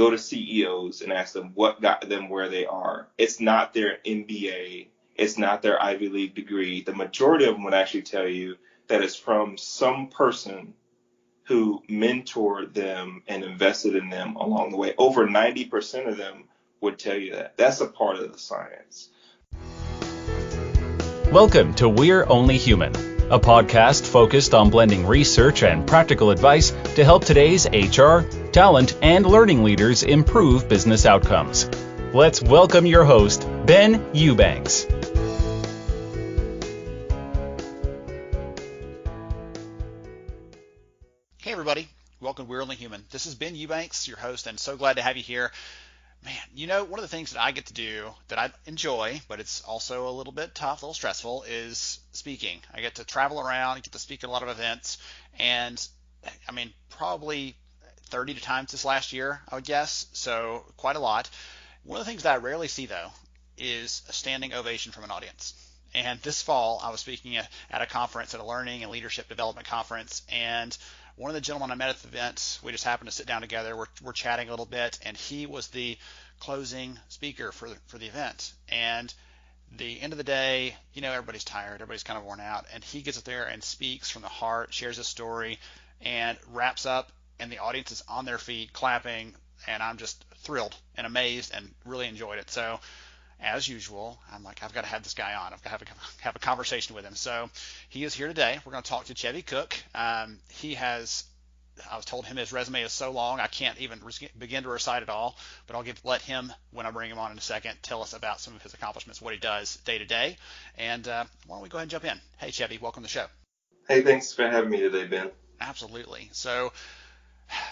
go to CEOs and ask them what got them where they are. It's not their MBA. It's not their Ivy League degree. The majority of them would actually tell you that it's from some person who mentored them and invested in them along the way. Over 90% of them would tell you that. That's a part of the science. Welcome to We're Only Human, a podcast focused on blending research and practical advice to help today's HR, talent, and learning leaders improve business outcomes. Let's welcome your host, Ben Eubanks. Hey everybody, welcome to We're Only Human. This is Ben Eubanks, your host, and so glad to have you here. Man, you know, one of the things that I get to do that I enjoy, but it's also a little bit tough, a little stressful, is speaking. I get to travel around, I get to speak at a lot of events, and I mean, probably 30 times this last year, I would guess, so quite a lot. One of the things that I rarely see, though, is a standing ovation from an audience. And this fall, I was speaking at a conference, at a learning and leadership development conference, and one of the gentlemen I met at the event, we just happened to sit down together, we're chatting a little bit, and he was the closing speaker for the event. And the end of the day, you know, everybody's tired, everybody's kind of worn out, and he gets up there and speaks from the heart, shares his story, and wraps up, and the audience is on their feet clapping, and I'm just thrilled and amazed and really enjoyed it. So as usual, I'm like, I've got to have this guy on. I've got to have a conversation with him. So he is here today. We're going to talk to Chevy Cook. I was told his resume is so long, I can't even begin to recite it all, but I'll let him, when I bring him on in a second, tell us about some of his accomplishments, what he does day to day. And why don't we go ahead and jump in? Hey, Chevy, welcome to the show. Hey, thanks for having me today, Ben. Absolutely. So,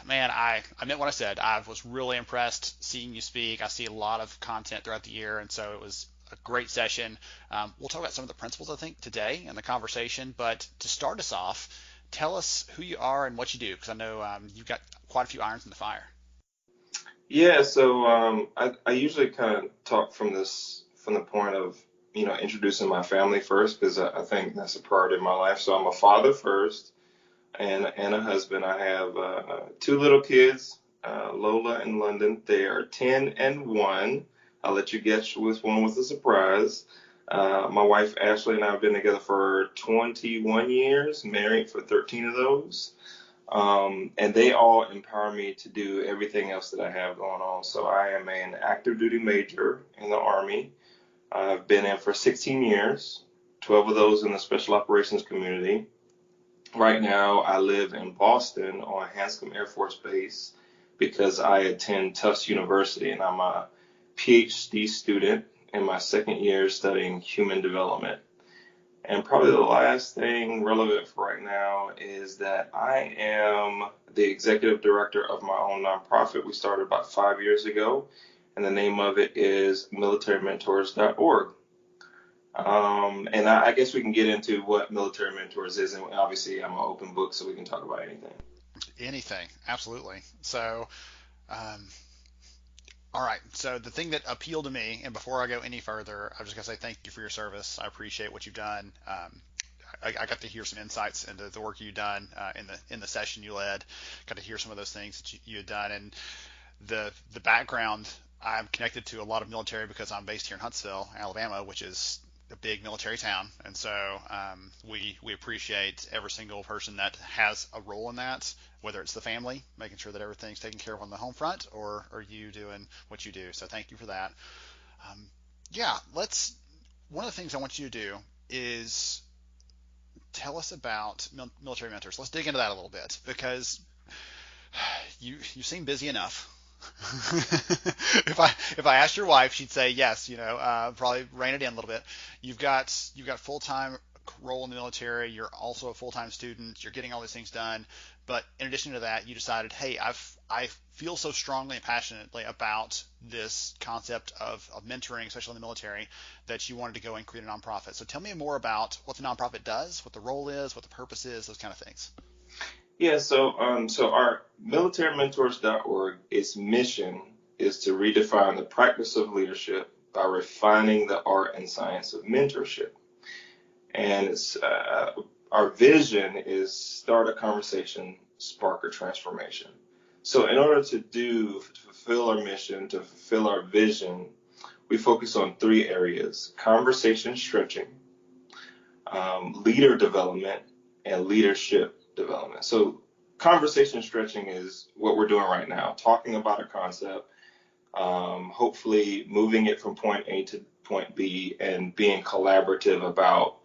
man, I meant what I said. I was really impressed seeing you speak. I see a lot of content throughout the year, and so it was a great session. We'll talk about some of the principles, I think, today in the conversation, but to start us off, tell us who you are and what you do, because I know you've got quite a few irons in the fire. Yeah, so I usually kind of talk from the point of, introducing my family first, because I think that's a priority in my life. So I'm a father first, and a husband. I have two little kids, Lola and London. They are 10 and 1. I'll let you guess which one was a surprise. My wife Ashley and I have been together for 21 years, married for 13 of those. And they all empower me to do everything else that I have going on. So I am an active duty major in the Army. I've been in for 16 years, 12 of those in the Special Operations community. Right now, I live in Boston on Hanscom Air Force Base because I attend Tufts University, and I'm a PhD student in my second year studying human development. And probably the last thing relevant for right now is that I am the executive director of my own nonprofit. We started about 5 years ago, and the name of it is militarymentors.org. And I guess we can get into what Military Mentors is, and obviously I'm an open book, so we can talk about anything. Anything, absolutely. So, all right. So the thing that appealed to me, and before I go any further, I'm just gonna say thank you for your service. I appreciate what you've done. I got to hear some insights into the work you've done in the session you led. Got to hear some of those things that you had done, and the background. I'm connected to a lot of military because I'm based here in Huntsville, Alabama, which is a big military town, and so we appreciate every single person that has a role in that, whether it's the family, making sure that everything's taken care of on the home front, or you doing what you do. So thank you for that. One of the things I want you to do is tell us about military mentors. Let's dig into that a little bit, because you seem busy enough. If I asked your wife, she'd say yes. Probably rein it in a little bit. You've got full-time role in the military. You're also a full-time student. You're getting all these things done. But in addition to that, you decided, hey, I feel so strongly and passionately about this concept of mentoring, especially in the military, that you wanted to go and create a nonprofit. So tell me more about what the nonprofit does, what the role is, what the purpose is, those kind of things. Yeah, so our militarymentors.org, its mission is to redefine the practice of leadership by refining the art and science of mentorship. And it's our vision is start a conversation, spark a transformation. So in order to fulfill fulfill our mission, to fulfill our vision, we focus on three areas: conversation stretching, leader development, and leadership development. So conversation stretching is what we're doing right now, talking about a concept, hopefully moving it from point A to point B and being collaborative about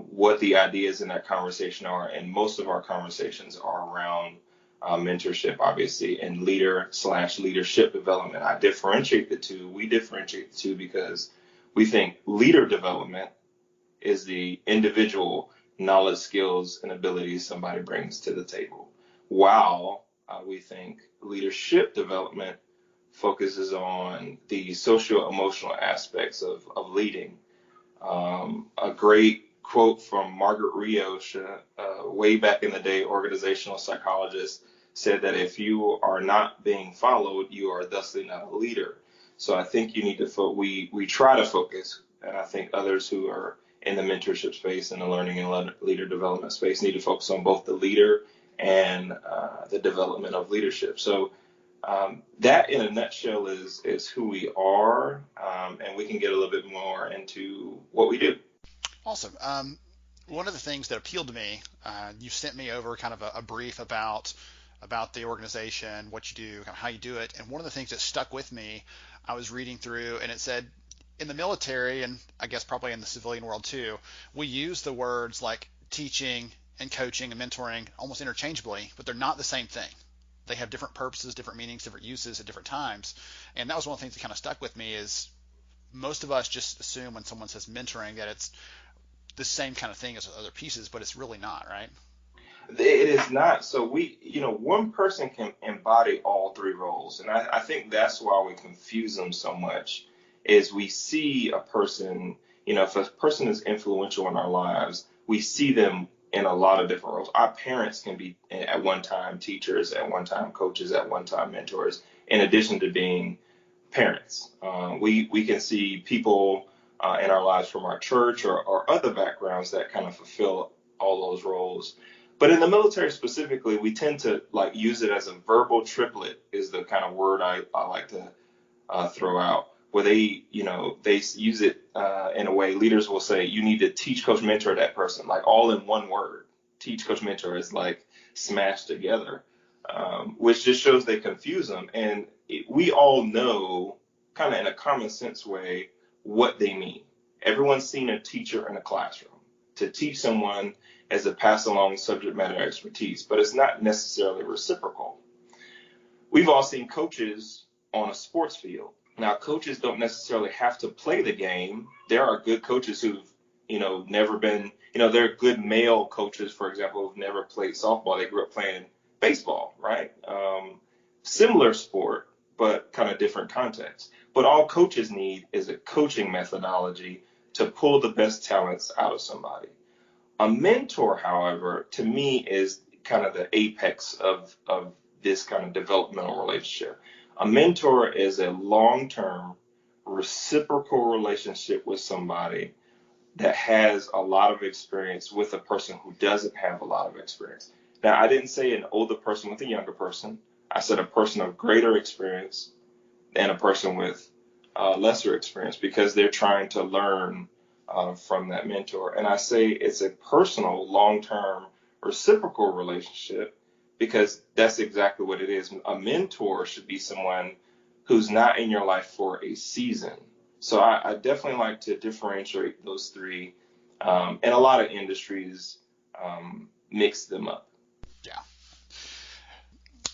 what the ideas in that conversation are. And most of our conversations are around mentorship, obviously, and leader/leadership development. I differentiate the two. We differentiate the two because we think leader development is the individual knowledge, skills, and abilities somebody brings to the table, while we think leadership development focuses on the social emotional aspects of leading. A great quote from Margaret Rios, way back in the day, organizational psychologist, said that if you are not being followed, you are thusly not a leader. So I think you need to we try to focus, and I think others who are in the mentorship space and the learning and leader development space need to focus on both the leader and the development of leadership. So that in a nutshell is who we are, and we can get a little bit more into what we do. Awesome. One of the things that appealed to me, you sent me over kind of a brief about the organization, what you do, kind of how you do it. And one of the things that stuck with me, I was reading through, and it said in the military, and I guess probably in the civilian world too, we use the words like teaching and coaching and mentoring almost interchangeably, but they're not the same thing. They have different purposes, different meanings, different uses at different times. And that was one of the things that kind of stuck with me is most of us just assume when someone says mentoring that it's the same kind of thing as other pieces, but it's really not, right? It is not. So one person can embody all three roles. And I think that's why we confuse them so much is we see a person, if a person is influential in our lives, we see them in a lot of different roles. Our parents can be at one time teachers, at one time coaches, at one time mentors, in addition to being parents. We can see people in our lives from our church or other backgrounds that kind of fulfill all those roles. But in the military specifically, we tend to use it as a verbal triplet is the kind of word I like to throw out, where they use it in a way. Leaders will say, you need to teach, coach, mentor that person, like all in one word. Teach, coach, mentor is like smashed together, which just shows they confuse them. And we all know, kind of in a common sense way, what they mean. Everyone's seen a teacher in a classroom. To teach someone as to pass along subject matter expertise, but it's not necessarily reciprocal. We've all seen coaches on a sports field. Now, coaches don't necessarily have to play the game. There are good coaches who've, never been, there are good male coaches, for example, who've never played softball. They grew up playing baseball, right? Similar sport, but kind of different context. But all coaches need is a coaching methodology to pull the best talents out of somebody. A mentor, however, to me is kind of the apex of this kind of developmental relationship. A mentor is a long-term reciprocal relationship with somebody that has a lot of experience with a person who doesn't have a lot of experience. Now, I didn't say an older person with a younger person. I said a person of greater experience and a person with lesser experience, because they're trying to learn from that mentor. And I say it's a personal, long-term, reciprocal relationship because that's exactly what it is. A mentor should be someone who's not in your life for a season. So I definitely like to differentiate those three. And a lot of industries mix them up. Yeah.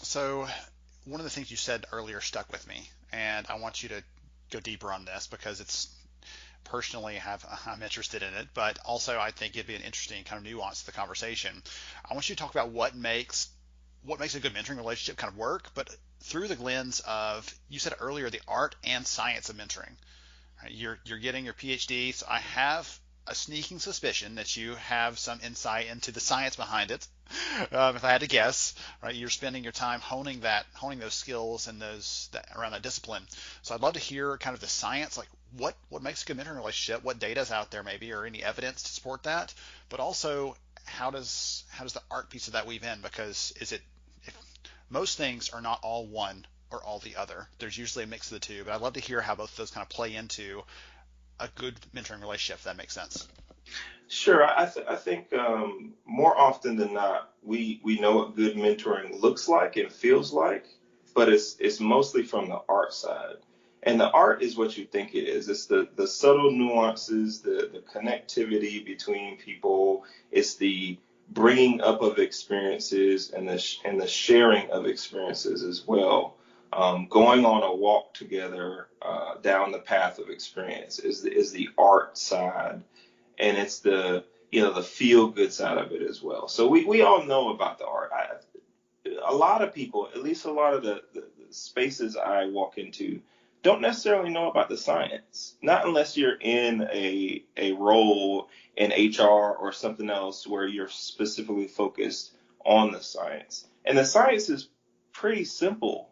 So one of the things you said earlier stuck with me, and I want you to go deeper on this because it's personally I'm interested in it, but also I think it'd be an interesting kind of nuance to the conversation. I want you to talk about what makes a good mentoring relationship kind of work, but through the lens of, you said earlier, the art and science of mentoring. Right? You're getting your PhD, so I have a sneaking suspicion that you have some insight into the science behind it. If I had to guess, right, you're spending your time honing those skills and around that discipline. So I'd love to hear kind of the science, like what makes a good mentoring relationship, what data is out there maybe, or any evidence to support that, but also how does the art piece of that weave in? Because if most things are not all one or all the other. There's usually a mix of the two, but I'd love to hear how both of those kind of play into a good mentoring relationship, if that makes sense. Sure. I think more often than not, we know what good mentoring looks like and feels like, but it's mostly from the art side. And the art is what you think it is. It's the subtle nuances, the connectivity between people. It's the bringing up of experiences and the sharing of experiences as well. Going on a walk together down the path of experience is the art side, and it's the feel good side of it as well. So we all know about the art. A lot of people, at least a lot of the spaces I walk into, don't necessarily know about the science. Not unless you're in a role in HR or something else where you're specifically focused on the science. And the science is pretty simple.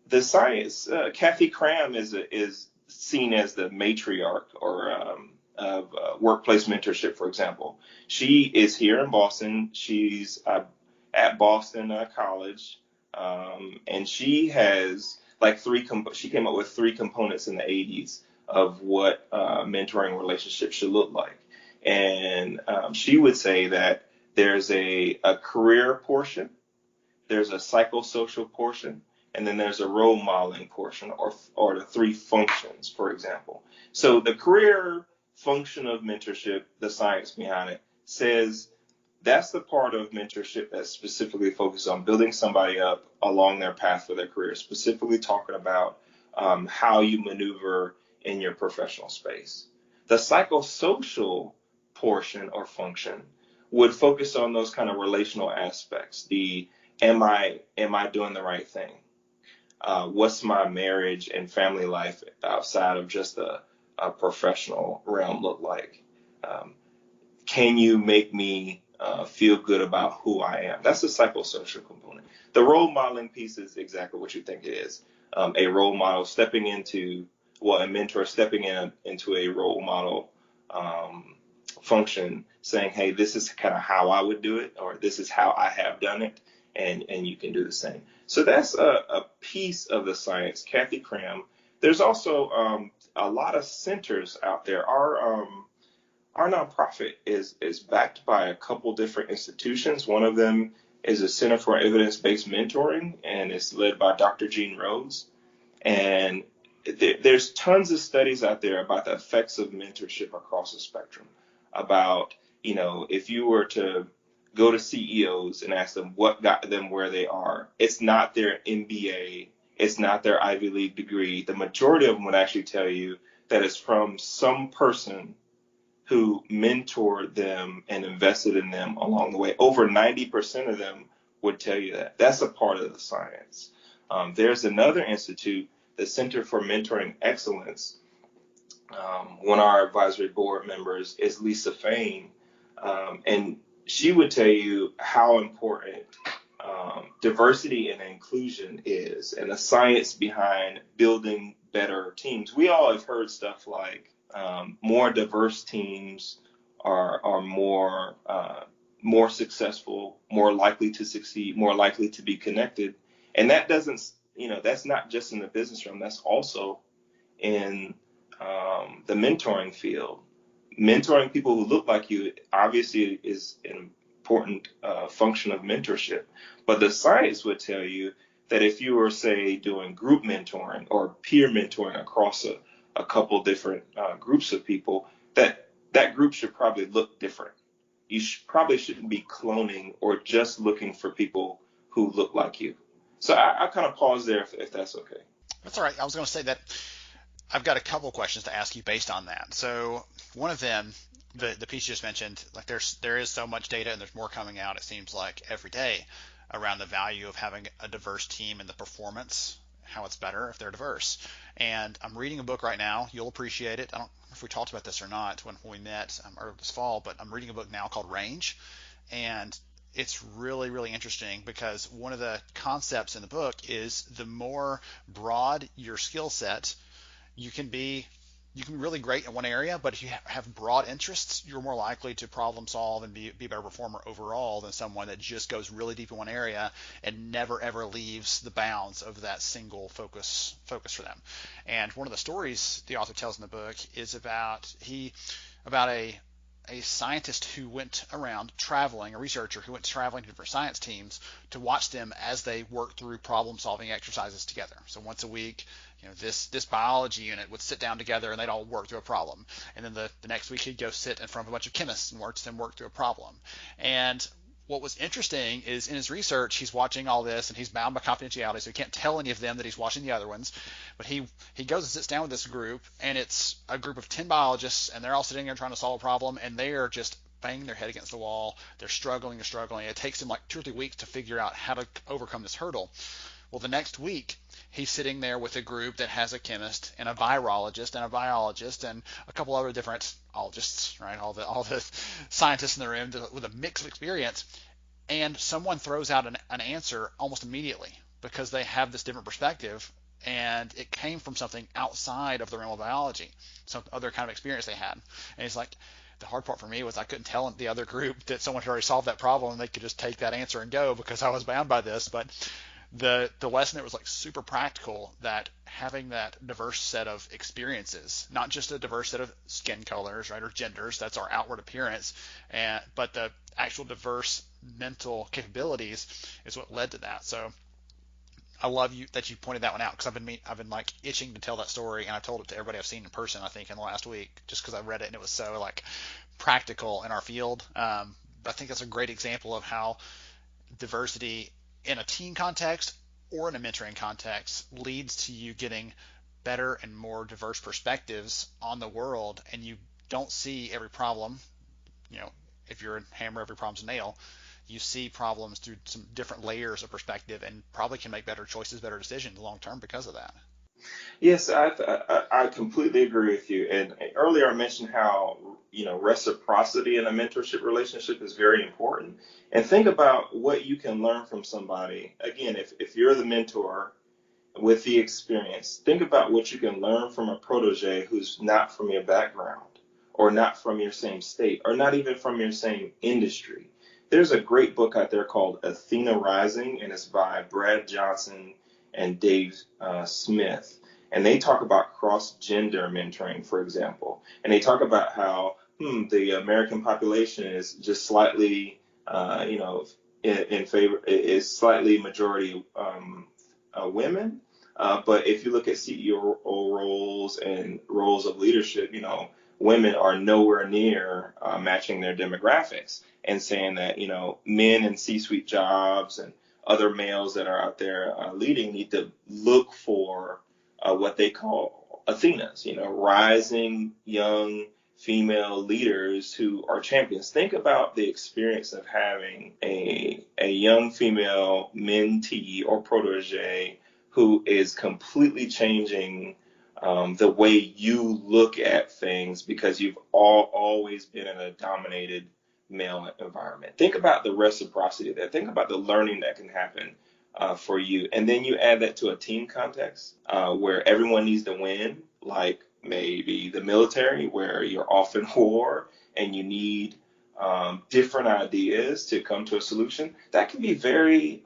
The science, Kathy Cram is seen as the matriarch or of workplace mentorship, for example. She is here in Boston. She's at Boston College, and she has like she came up with three components in the 80s of what mentoring relationships should look like. And she would say that there's a career portion, there's a psychosocial portion, and then there's a role modeling portion, or the three functions, for example. So the career function of mentorship, the science behind it, says that's the part of mentorship that's specifically focused on building somebody up along their path for their career, specifically talking about how you maneuver in your professional space. The psychosocial portion or function would focus on those kind of relational aspects. The am I doing the right thing? What's my marriage and family life outside of just a professional realm look like? Can you make me feel good about who I am? That's the psychosocial component. The role modeling piece is exactly what you think it is. A role model stepping into, well, a mentor stepping into a role model function, saying, hey, this is kind of how I would do it, or this is how I have done it, and you can do the same. So that's a piece of the science. Kathy Cram. There's also a lot of centers out there. Our nonprofit is backed by a couple different institutions. One of them is a Center for Evidence-Based Mentoring, and it's led by Dr. Gene Rhodes. And there's tons of studies out there about the effects of mentorship across the spectrum. About, if you were to go to CEOs and ask them what got them where they are, it's not their MBA, it's not their Ivy League degree. The majority of them would actually tell you that it's from some person who mentored them and invested in them along the way. Over 90% of them would tell you that. That's a part of the science. There's another institute, the Center for Mentoring Excellence. One of our advisory board members is Lisa Fain, and she would tell you how important diversity and inclusion is, and the science behind building better teams. We all have heard stuff like more diverse teams are more successful, more likely to succeed, more likely to be connected, and that doesn't, that's not just in the business realm. That's also in the mentoring field. Mentoring people who look like you obviously is an important function of mentorship. But the science would tell you that if you were, say, doing group mentoring or peer mentoring across a couple different groups of people, that group should probably look different. You probably shouldn't be cloning or just looking for people who look like you. So I kind of pause there if that's okay. That's all right. I was going to say that I've got a couple questions to ask you based on that. So one of them, the piece you just mentioned, like there is so much data and there's more coming out, it seems like every day, around the value of having a diverse team and the performance, how it's better if they're diverse. And I'm reading a book right now. You'll appreciate it. I don't know if we talked about this or not when we met earlier this fall, but I'm reading a book now called Range. And it's really, really interesting because one of the concepts in the book is the more broad your skill set, you can be you can be really great in one area, but if you have broad interests, you're more likely to problem solve and be a better performer overall than someone that just goes really deep in one area and never ever leaves the bounds of that single focus for them. And one of the stories the author tells in the book is about a scientist who went around traveling, a researcher who went traveling to different science teams to watch them as they worked through problem solving exercises together. So once a week, this biology unit would sit down together and they'd all work through a problem. And then the next week he'd go sit in front of a bunch of chemists and watch them work through a problem. And what was interesting is in his research, he's watching all this and he's bound by confidentiality, so he can't tell any of them that he's watching the other ones. But he goes and sits down with this group, and it's a group of 10 biologists, and they're all sitting there trying to solve a problem, and they are just banging their head against the wall. They're struggling. It takes them like 2 or 3 weeks to figure out how to overcome this hurdle. Well, the next week, he's sitting there with a group that has a chemist and a virologist and a biologist and a couple other different ologists, right? All the scientists in the room with a mix of experience. And someone throws out an answer almost immediately because they have this different perspective, and it came from something outside of the realm of biology, some other kind of experience they had. And he's like, the hard part for me was I couldn't tell the other group that someone had already solved that problem and they could just take that answer and go because I was bound by this. But the lesson there was like super practical, that having that diverse set of experiences, not just a diverse set of skin colors, right, or genders, that's our outward appearance, but the actual diverse mental capabilities is what led to that. So I love that you pointed that one out, because I've been like itching to tell that story, and I told it to everybody I've seen in person, I think, in the last week, just because I read it and it was so like practical in our field. But I think that's a great example of how diversity in a team context or in a mentoring context leads to you getting better and more diverse perspectives on the world, and you don't see every problem, if you're a hammer, every problem's a nail. You see problems through some different layers of perspective and probably can make better choices, better decisions long term because of that. Yes, I completely agree with you. And earlier I mentioned how, reciprocity in a mentorship relationship is very important. And think about what you can learn from somebody. Again, if you're the mentor with the experience, think about what you can learn from a protege who's not from your background or not from your same state or not even from your same industry. There's a great book out there called Athena Rising, and it's by Brad Johnson and Dave Smith. And they talk about cross-gender mentoring, for example. And they talk about how the American population is just slightly, in favor, is slightly majority women. But if you look at CEO roles and roles of leadership, women are nowhere near matching their demographics, and saying that, men in C-suite jobs and other males that are out there leading need to look for what they call Athenas, rising young female leaders who are champions. Think about the experience of having a young female mentee or protege who is completely changing the way you look at things because you've always been in a dominated male environment. Think about the reciprocity there. Think about the learning that can happen for you. And then you add that to a team context where everyone needs to win, like maybe the military, where you're off in war and you need different ideas to come to a solution. That can be very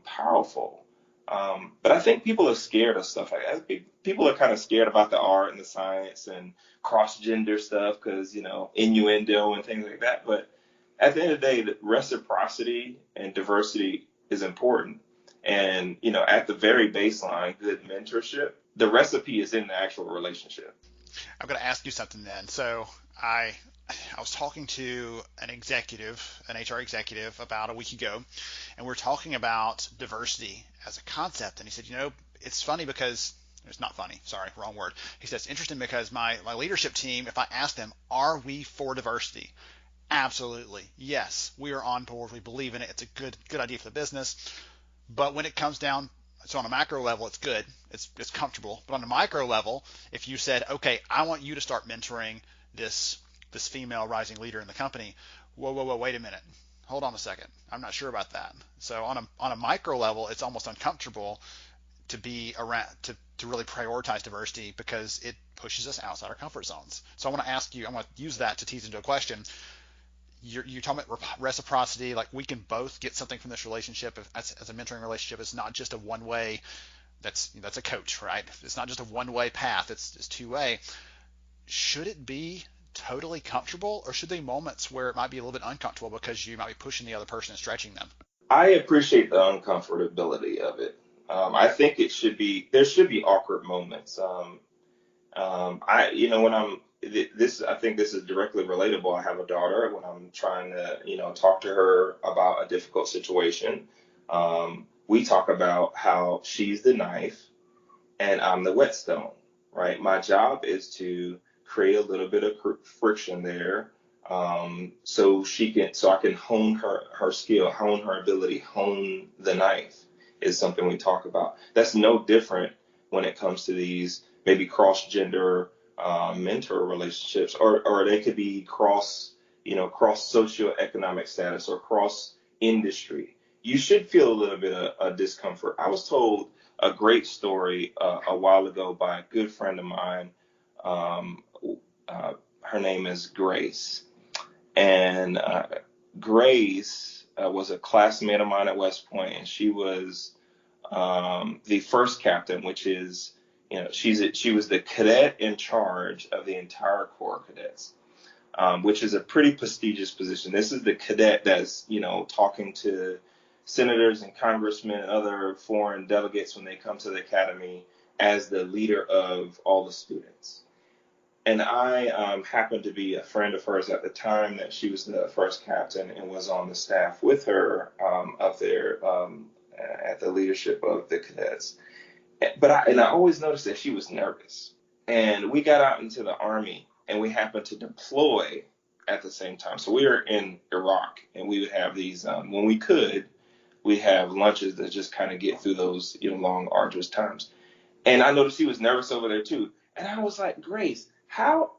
powerful. But I think people are scared of stuff like that. People are kind of scared about the art and the science and cross-gender stuff because, innuendo and things like that. But at the end of the day, the reciprocity and diversity is important. And, at the very baseline, good mentorship, the recipe is in the actual relationship. I'm going to ask you something then. So I was talking to an HR executive about a week ago, and we're talking about diversity as a concept. And he said, it's funny because it's not funny. Sorry, wrong word. He says, it's interesting because my leadership team, if I ask them, are we for diversity? Absolutely. Yes, we are on board. We believe in it. It's a good idea for the business. But when it comes down, so on a macro level, it's good. It's comfortable. But on a micro level, if you said, okay, I want you to start mentoring this female rising leader in the company. Whoa, wait a minute. Hold on a second. I'm not sure about that. So on a micro level, it's almost uncomfortable to be around, to to really prioritize diversity because it pushes us outside our comfort zones. So I want to ask you, I want to use that to tease into a question. You're talking about reciprocity, like we can both get something from this relationship as a mentoring relationship. It's not just a one way. That's a coach, right? It's not just a one way path. It's two way. Should it be totally comfortable, or should there be moments where it might be a little bit uncomfortable because you might be pushing the other person and stretching them? I appreciate the uncomfortability of it. I think there should be awkward moments. When I think this is directly relatable. I have a daughter. When I'm trying to, talk to her about a difficult situation, we talk about how she's the knife and I'm the whetstone, right? My job is to create a little bit of friction there, so I can hone her skill, hone her ability, hone the knife is something we talk about. That's no different when it comes to these maybe cross-gender mentor relationships, or they could be cross socioeconomic status or cross industry. You should feel a little bit of discomfort. I was told a great story a while ago by a good friend of mine. Um, Her name is Grace. And Grace was a classmate of mine at West Point, and she was the first captain, which is, she was the cadet in charge of the entire Corps of Cadets, which is a pretty prestigious position. This is the cadet that's, talking to senators and congressmen and other foreign delegates when they come to the academy as the leader of all the students. And I happened to be a friend of hers at the time that she was the first captain and was on the staff with her up there at the leadership of the cadets. But I always noticed that she was nervous. And we got out into the Army and we happened to deploy at the same time. So we were in Iraq and we would have these, when we could, we have lunches that just kind of get through those long, arduous times. And I noticed she was nervous over there too. And I was like, Grace, how,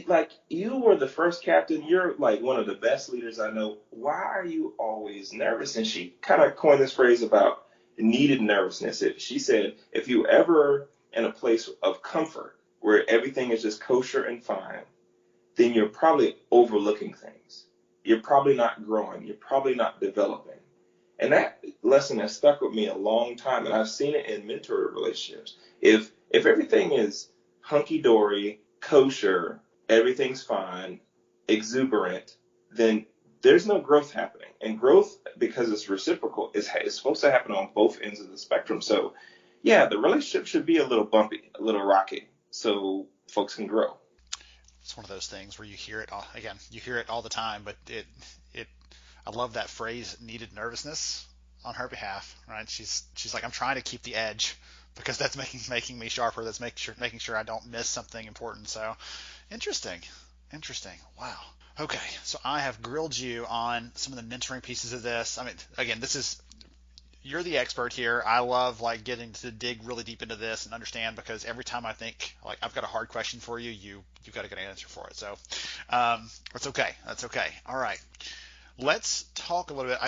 like, you were the first captain, you're like one of the best leaders I know. Why are you always nervous? And she kind of coined this phrase about needed nervousness. She said, if you ever in a place of comfort where everything is just kosher and fine, then you're probably overlooking things. You're probably not growing. You're probably not developing. And that lesson has stuck with me a long time, and I've seen it in mentor relationships. If everything is hunky dory, kosher, everything's fine, exuberant, then there's no growth happening. And growth, because it's reciprocal, is supposed to happen on both ends of the spectrum. So, yeah, the relationship should be a little bumpy, a little rocky, so folks can grow. It's one of those things where you hear it you hear it all the time, but it I love that phrase, needed nervousness, on her behalf, right? She's like, I'm trying to keep the edge because that's making me sharper. That's making sure I don't miss something important. So interesting. Wow. Okay, so I have grilled you on some of the mentoring pieces of this. I mean, again, you're the expert here. I love like getting to dig really deep into this and understand, because every time I think like I've got a hard question for you, you've got a good answer for it. So that's okay. All right, let's talk a little bit.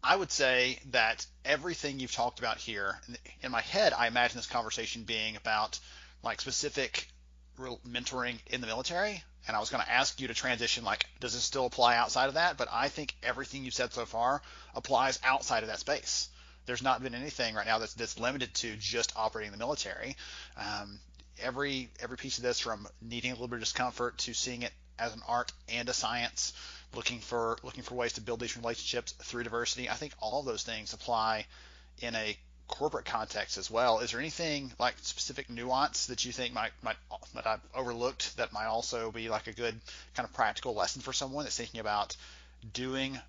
I would say that everything you've talked about here, in my head, I imagine this conversation being about like specific mentoring in the military. And I was going to ask you to transition, like, does it still apply outside of that? But I think everything you've said so far applies outside of that space. There's not been anything right now that's limited to just operating in the military. Every piece of this, from needing a little bit of discomfort to seeing it as an art and a science, looking for ways to build these relationships through diversity. I think all of those things apply in a corporate context as well. Is there anything like specific nuance that you think might that I've overlooked that might also be like a good kind of practical lesson for someone that's thinking about doing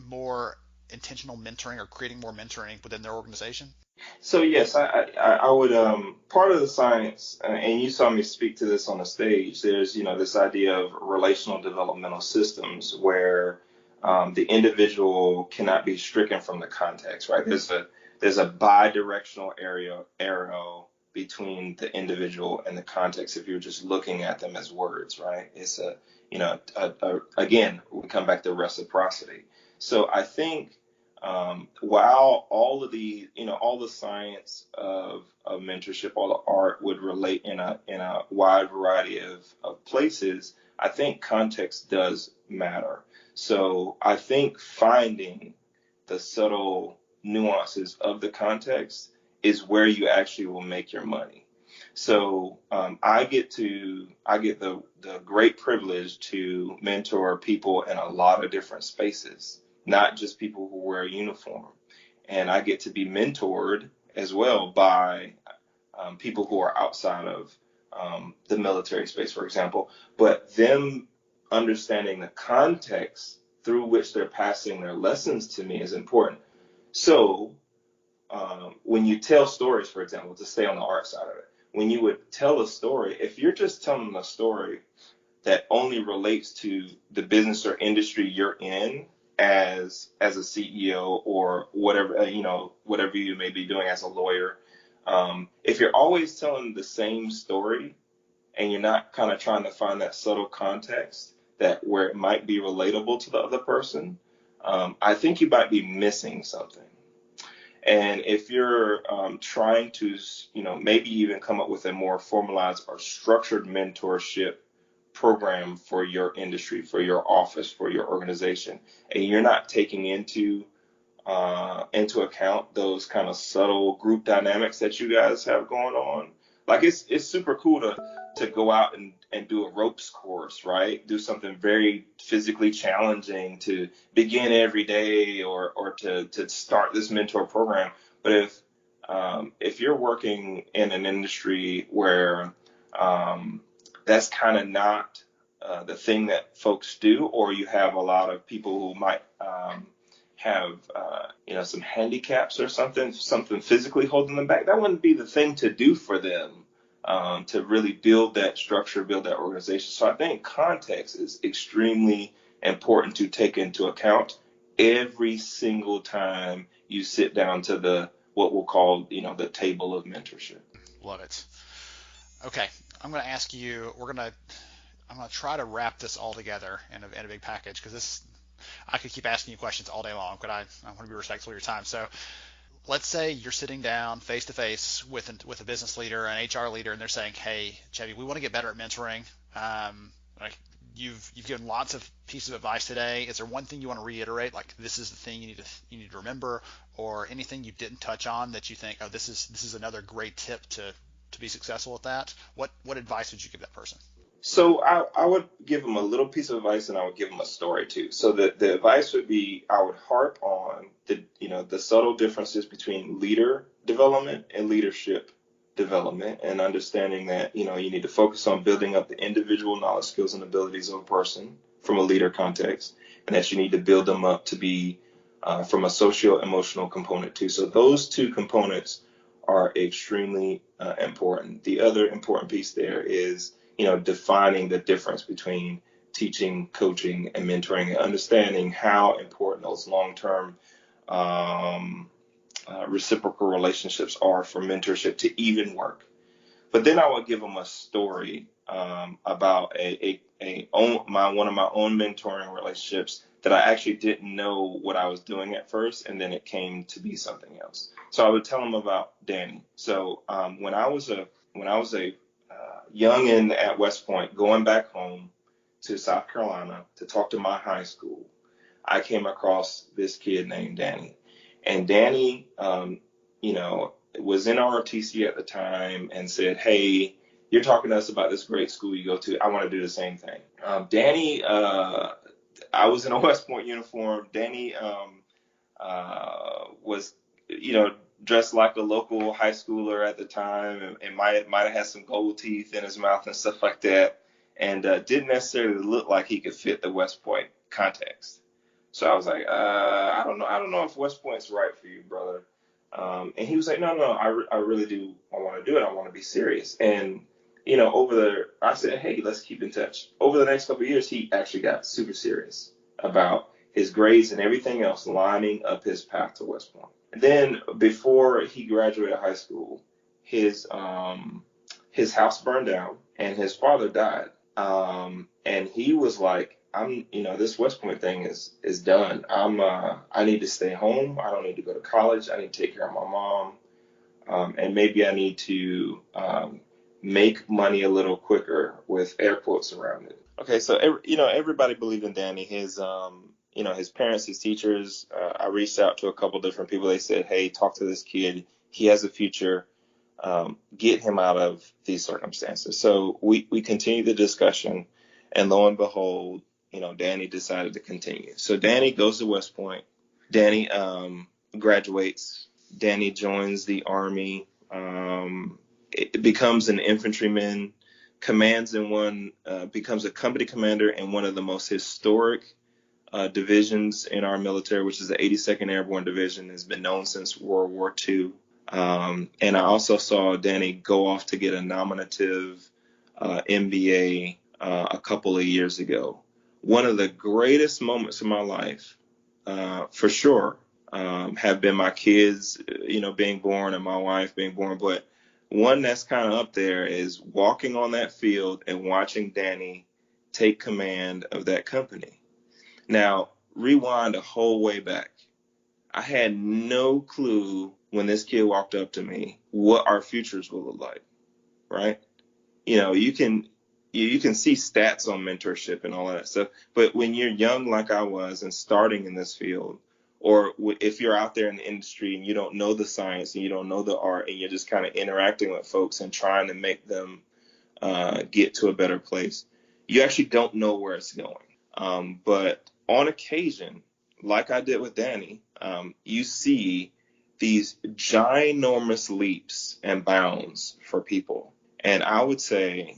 more intentional mentoring or creating more mentoring within their organization? So yes, I would part of the science, and you saw me speak to this on the stage. There's this idea of relational developmental systems where the individual cannot be stricken from the context, right? There's a bi-directional arrow between the individual and the context if you're just looking at them as words, right? It's again, we come back to reciprocity. So I think while all the science of mentorship, all the art would relate in a wide variety of places, I think context does matter. So I think finding the subtle nuances of the context is where you actually will make your money. So I get the great privilege to mentor people in a lot of different spaces, not just people who wear a uniform. And I get to be mentored as well by people who are outside of the military space, for example. But them understanding the context through which they're passing their lessons to me is important. So when you tell stories, for example, to stay on the art side of it, when you would tell a story, if you're just telling a story that only relates to the business or industry you're in as a CEO or whatever, whatever you may be doing as a lawyer, if you're always telling the same story and you're not kind of trying to find that subtle context that where it might be relatable to the other person, I think you might be missing something. And if you're trying to, maybe even come up with a more formalized or structured mentorship program for your industry, for your office, for your organization, and you're not taking into account those kind of subtle group dynamics that you guys have going on. Like it's super cool to go out and do a ropes course, right? Do something very physically challenging to begin every day or to start this mentor program. But if you're working in an industry where that's kind of not the thing that folks do, or you have a lot of people who might have some handicaps or something physically holding them back, that wouldn't be the thing to do for them to really build that structure, build that organization. So I think context is extremely important to take into account every single time you sit down to what we'll call the table of mentorship. Love it. Okay, I'm going to ask you. I'm going to try to wrap this all together in a big package, because I could keep asking you questions all day long, but I want to be respectful of your time. So let's say you're sitting down face to face with a business leader, an HR leader, and they're saying, "Hey, Chevy, we want to get better at mentoring. Like you've given lots of pieces of advice today. Is there one thing you want to reiterate? Like this is the thing you need to remember, or anything you didn't touch on that you think, oh, this is another great tip to be successful with that? What advice would you give that person?" So I would give them a little piece of advice, and I would give them a story too. So the advice would be, I would harp on the subtle differences between leader development and leadership development, and understanding that you need to focus on building up the individual knowledge, skills, and abilities of a person from a leader context, and that you need to build them up to be from a socio emotional component too. So those two components are extremely important. The other important piece there is defining the difference between teaching, coaching, and mentoring, and understanding how important those long-term reciprocal relationships are for mentorship to even work. But then I would give them a story about one of my own mentoring relationships that I actually didn't know what I was doing at first, and then it came to be something else. So I would tell them about Danny. So when I was a youngin' at West Point, going back home to South Carolina to talk to my high school, I came across this kid named Danny. And Danny, was in ROTC at the time and said, "Hey, you're talking to us about this great school you go to. I want to do the same thing." Danny, I was in a West Point uniform. Danny was, dressed like a local high schooler at the time, and might have had some gold teeth in his mouth and stuff like that, and didn't necessarily look like he could fit the West Point context. So I was like, I don't know if West Point's right for you, brother. And he was like, no, I really do. I want to do it. I want to be serious. And I said, hey, let's keep in touch. Over the next couple of years, he actually got super serious about his grades and everything else lining up his path to West Point. And then before he graduated high school, his house burned down and his father died. And he was like, this West Point thing is done. I need to stay home. I don't need to go to college. I need to take care of my mom. And maybe I need to make money a little quicker with air quotes around it. Okay, so everybody believed in Danny. His parents, his teachers. I reached out to a couple different people. They said, "Hey, talk to this kid. He has a future. Get him out of these circumstances." So we continued the discussion, and lo and behold, Danny decided to continue. So Danny goes to West Point. Danny graduates. Danny joins the Army, it becomes an infantryman, becomes a company commander in one of the most historic divisions in our military, which is the 82nd Airborne Division. Has been known since World War II. And I also saw Danny go off to get a nominative MBA a couple of years ago. One of the greatest moments of my life, for sure, have been my kids, being born and my wife being born. But one that's kind of up there is walking on that field and watching Danny take command of that company. Now, rewind a whole way back. I had no clue when this kid walked up to me what our futures will look like, right? You can see stats on mentorship and all of that stuff, but when you're young like I was and starting in this field, or if you're out there in the industry and you don't know the science and you don't know the art and you're just kind of interacting with folks and trying to make them get to a better place, you actually don't know where it's going. But on occasion, like I did with Danny, you see these ginormous leaps and bounds for people. And I would say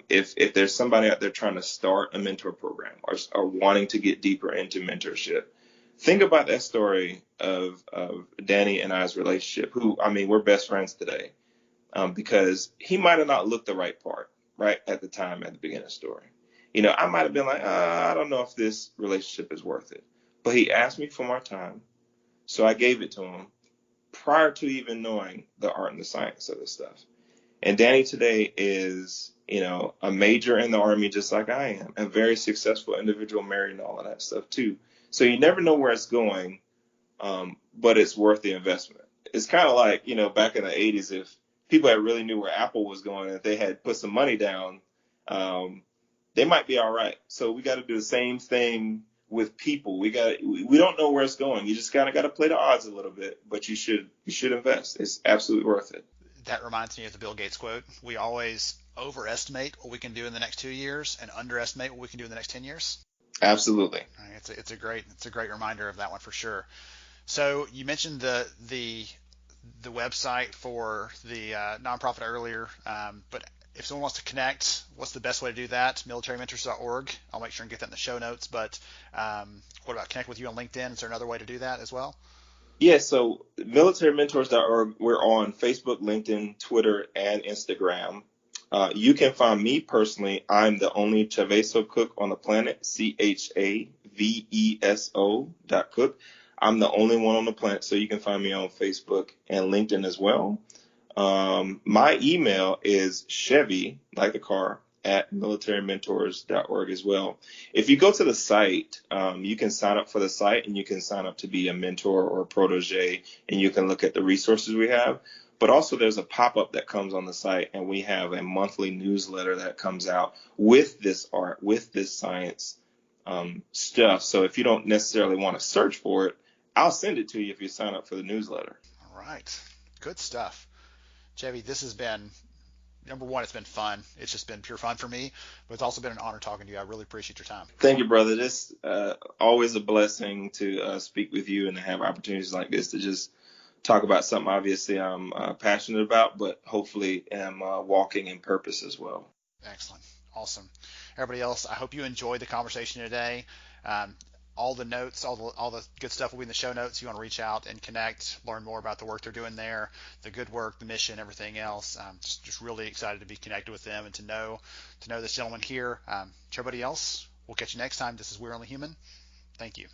if there's somebody out there trying to start a mentor program or wanting to get deeper into mentorship, think about that story of Danny and I's relationship, we're best friends today, because he might have not looked the right part right at the time at the beginning of the story. I might have been like, I don't know if this relationship is worth it. But he asked me for more time, so I gave it to him prior to even knowing the art and the science of this stuff. And Danny today is, a major in the Army just like I am, a very successful individual, married and all of that stuff too. So you never know where it's going, but it's worth the investment. It's kind of like, back in the 80s, if people had really knew where Apple was going, if they had put some money down, they might be all right. So we got to do the same thing with people. We don't know where it's going. You just kind of got to play the odds a little bit, but you should invest. It's absolutely worth it. That reminds me of the Bill Gates quote. We always overestimate what we can do in the next 2 years and underestimate what we can do in the next 10 years. Absolutely. It's a great reminder of that one for sure. So you mentioned the website for the nonprofit earlier, but if someone wants to connect, what's the best way to do that? militarymentors.org. I'll make sure and get that in the show notes. But what about connect with you on LinkedIn? Is there another way to do that as well? Yeah, so militarymentors.org, we're on Facebook, LinkedIn, Twitter, and Instagram. You can find me personally. I'm the only Chaveso cook on the planet, CHAVESO.cook. I'm the only one on the planet, so you can find me on Facebook and LinkedIn as well. My email is Chevy, like the car, at militarymentors.org as well. If you go to the site, you can sign up for the site and you can sign up to be a mentor or a protege, and you can look at the resources we have. But also there's a pop-up that comes on the site, and we have a monthly newsletter that comes out with this art, with this science stuff. So if you don't necessarily want to search for it, I'll send it to you if you sign up for the newsletter. All right. Good stuff. Chevy, this has been, number one, it's been fun. It's just been pure fun for me, but it's also been an honor talking to you. I really appreciate your time. Thank you, brother. This always a blessing to speak with you and to have opportunities like this to just talk about something obviously I'm passionate about, but hopefully am walking in purpose as well. Excellent. Awesome. Everybody else, I hope you enjoyed the conversation today. All the notes, all the good stuff will be in the show notes. You want to reach out and connect, learn more about the work they're doing there, the good work, the mission, everything else. Just really excited to be connected with them and to know this gentleman here. To everybody else, we'll catch you next time. This is We're Only Human. Thank you.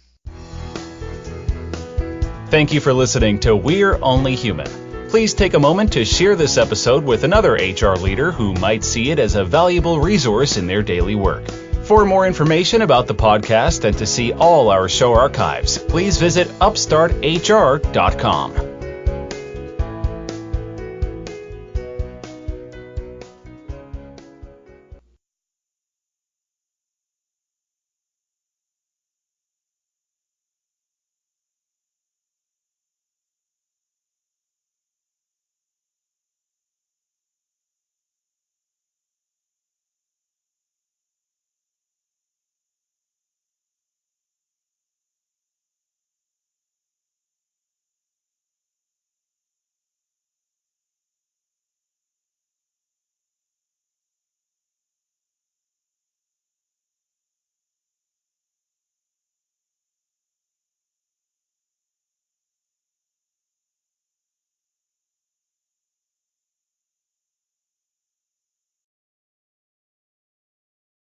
Thank you for listening to We're Only Human. Please take a moment to share this episode with another HR leader who might see it as a valuable resource in their daily work. For more information about the podcast and to see all our show archives, please visit upstarthr.com.